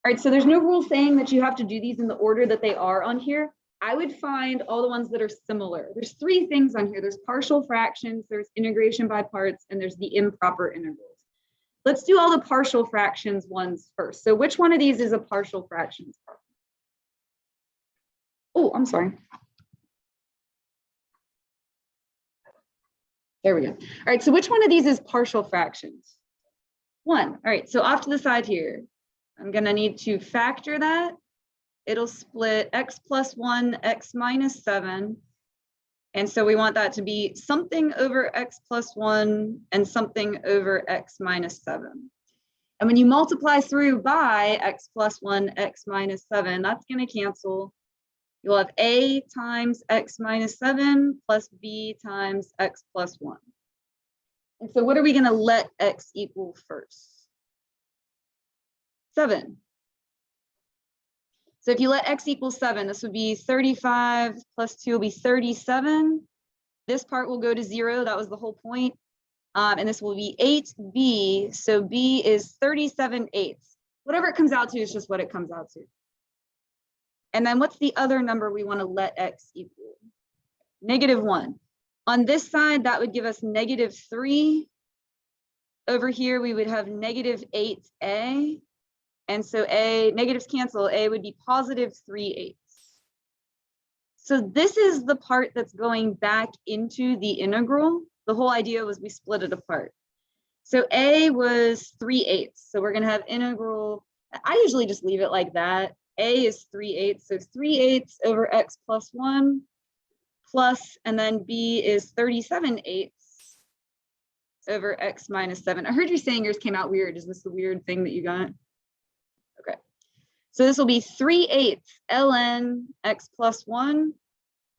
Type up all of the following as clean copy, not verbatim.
All right, so there's no rule saying that you have to do these in the order that they are on here. I would find all the ones that are similar. There's three things on here. There's partial fractions, there's integration by parts, and there's the improper integrals. Let's do all the partial fractions ones first. So which one of these is a partial fractions problem? Oh, I'm sorry. There we go. All right, so which one of these is partial fractions? One. All right, so off to the side here, I'm gonna need to factor that. It'll split x plus 1, x minus 7. And so we want that to be something over x plus 1 and something over x minus 7. And when you multiply through by x plus 1, x minus 7, that's going to cancel. You'll have a times x minus 7 plus b times x plus 1. And so what are we going to let x equal first? 7. So if you let x equal 7, this would be 35 plus 2 will be 37. This part will go to 0. That was the whole point. And this will be 8b. So b is 37/8. Whatever it comes out to is just what it comes out to. And then what's the other number we want to let x equal? -1. On this side, that would give us -3. Over here, we would have -8a. And so a, negatives cancel, a would be +3/8. So this is the part that's going back into the integral. The whole idea was we split it apart. So a was 3/8. So we're going to have integral, I usually just leave it like that. A is 3/8. So 3/8 over x plus 1 plus, and then b is 37/8 over x minus 7. I heard you saying yours came out weird. Is this the weird thing that you got? Okay. So this will be 3/8 ln x plus 1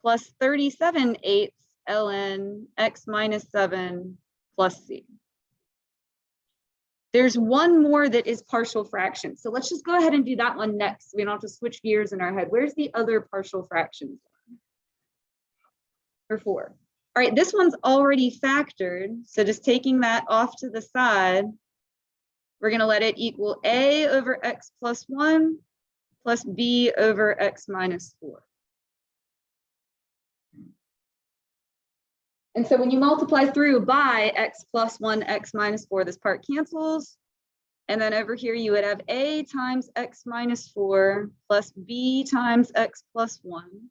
plus 37/8 ln x minus 7 plus c. There's one more that is partial fraction. So let's just go ahead and do that one next. We don't have to switch gears in our head. Where's the other partial fractions? Or 4. All right, this one's already factored. So just taking that off to the side, we're going to let it equal a over x plus 1 plus b over x minus 4. And so when you multiply through by x plus 1, x minus 4, this part cancels. And then over here, you would have a times x minus 4 plus b times x plus 1.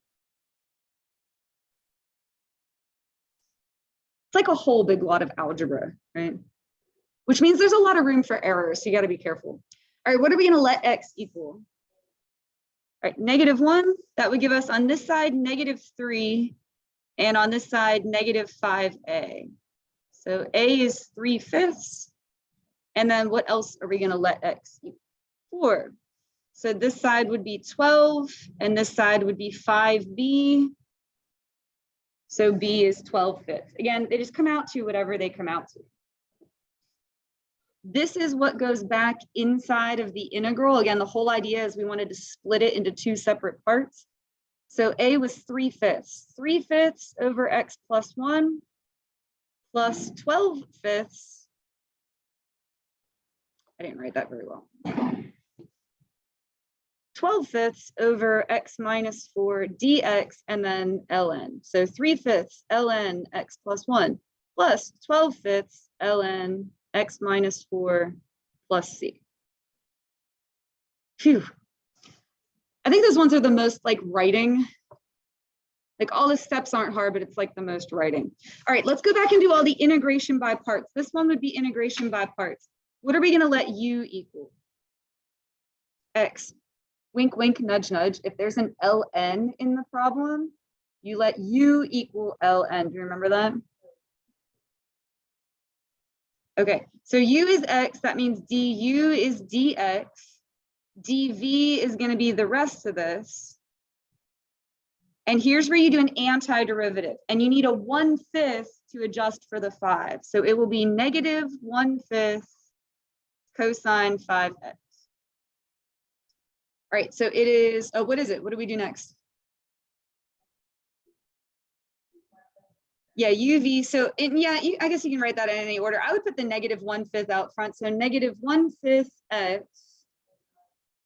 It's like a whole big lot of algebra, right? Which means there's a lot of room for errors, so you got to be careful. All right, what are we going to let x equal? All right, -1, that would give us on this side -3, and on this side -5a. So a is 3/5, and then what else are we going to let x equal? 4. So this side would be 12, and this side would be 5b. So b is 12/5. Again, they just come out to whatever they come out to. This is what goes back inside of the integral. Again, the whole idea is we wanted to split it into 2 separate parts. So a was 3/5. 3/5 over x plus 1 plus 12/5. I didn't write that very well. 12/5 over x minus 4 dx and then ln. So 3/5 ln x plus 1 plus 12/5 ln x minus 4 plus c. Phew. I think those ones are the most like writing. Like all the steps aren't hard, but it's like the most writing. All right, let's go back and do all the integration by parts. This one would be integration by parts. What are we going to let u equal? X. Wink, wink, nudge, nudge. If there's an ln in the problem, you let u equal ln. Do you remember that? Okay, so u is x. That means du is dx. dv is going to be the rest of this. And here's where you do an antiderivative. And you need a 1/5 to adjust for the 5. So it will be -1/5 cosine 5x. All right, so it is, oh, what is it? What do we do next? Yeah, uv, so I guess you can write that in any order. I would put the -1/5 out front. So -1/5 x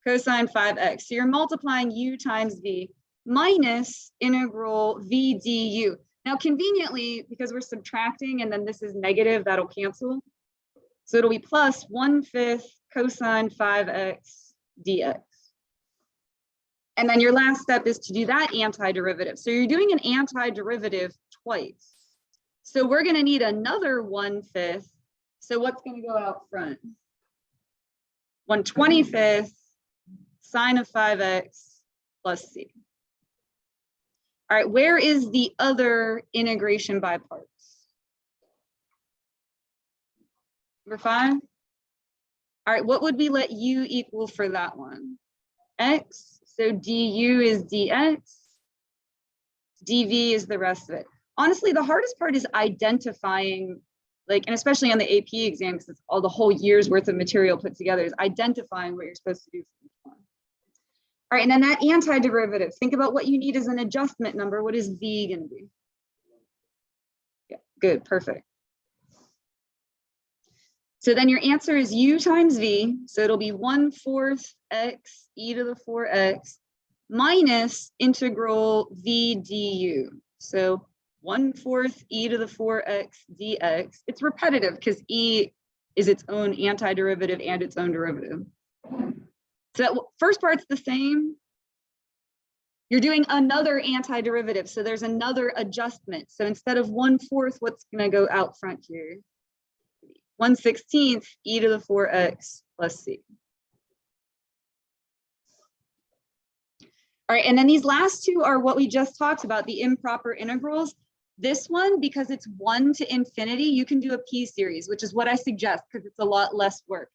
cosine 5x. So you're multiplying u times v minus integral v du. Now, conveniently, because we're subtracting and then this is negative, that'll cancel. So it'll be plus 1/5 cosine 5x dx. And then your last step is to do that antiderivative. So you're doing an antiderivative twice. So we're going to need another 1/5. So what's going to go out front? 1/25 sine of 5x plus c. All right, where is the other integration by parts? Number 5? All right, what would we let u equal for that one? X, so du is dx, dv is the rest of it. Honestly, the hardest part is identifying, like, and especially on the AP exam, because it's all the whole year's worth of material put together, is identifying what you're supposed to do for each one. All right, and then that antiderivative, think about what you need as an adjustment number. What is v going to be? Yeah, good, perfect. So then your answer is u times v, so it'll be 1/4 x e to the 4x minus integral v du. So 1/4 e to the 4x dx. It's repetitive because e is its own antiderivative and its own derivative. So that first part's the same. You're doing another antiderivative, so there's another adjustment. So instead of 1/4, what's going to go out front here? 1/16 e to the 4x plus c. All right, and then these last two are what we just talked about, the improper integrals. This one, because it's 1 to infinity, you can do a p series, which is what I suggest because it's a lot less work.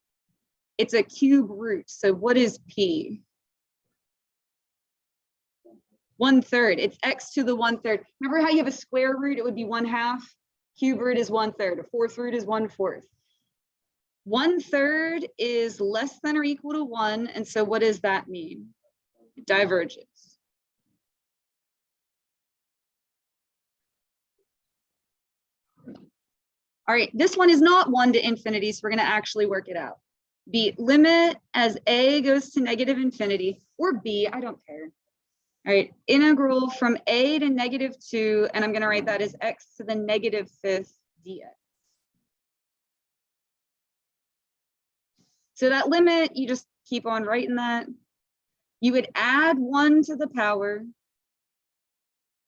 It's a cube root. So what is p? 1/3. It's x to the 1/3. Remember how you have a square root? It would be 1/2. Cube root is 1/3. A fourth root is 1/4. 1/3 is less than or equal to 1. And so what does that mean? It diverges. All right, this one is not 1 to infinity, so we're going to actually work it out. Be limit as a goes to negative infinity, or b, I don't care. All right, integral from a to -2, and I'm going to write that as x to the -5th dx. So that limit, you just keep on writing that. You would add 1 to the power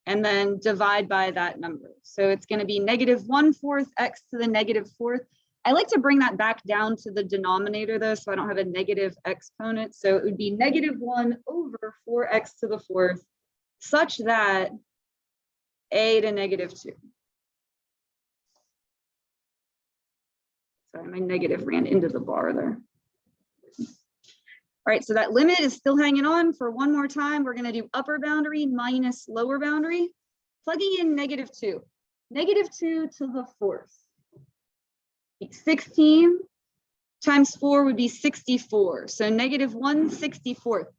and then divide by that number. So it's going to be -1/4 x to the -4th. I like to bring that back down to the denominator though, so I don't have a negative exponent. So it would be -1 over 4x to the 4th, such that a to -2. Sorry, my negative ran into the bar there. All right, so that limit is still hanging on for one more time. We're going to do upper boundary minus lower boundary, plugging in -2. -2 to the 4th. 16 times 4 would be 64. So -1/64.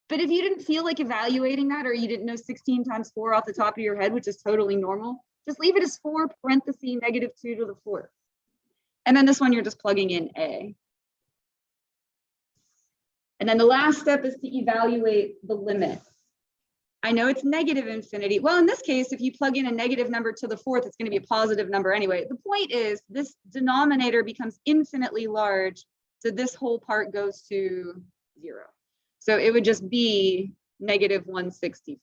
But if you didn't feel like evaluating that, or you didn't know 16 times 4 off the top of your head, which is totally normal, just leave it as 4 parentheses -2 to the 4th. And then this one, you're just plugging in a. And then the last step is to evaluate the limit. I know it's negative infinity. Well, in this case, if you plug in a negative number to the 4th, it's going to be a positive number anyway. The point is this denominator becomes infinitely large. So this whole part goes to 0. So it would just be -1/64.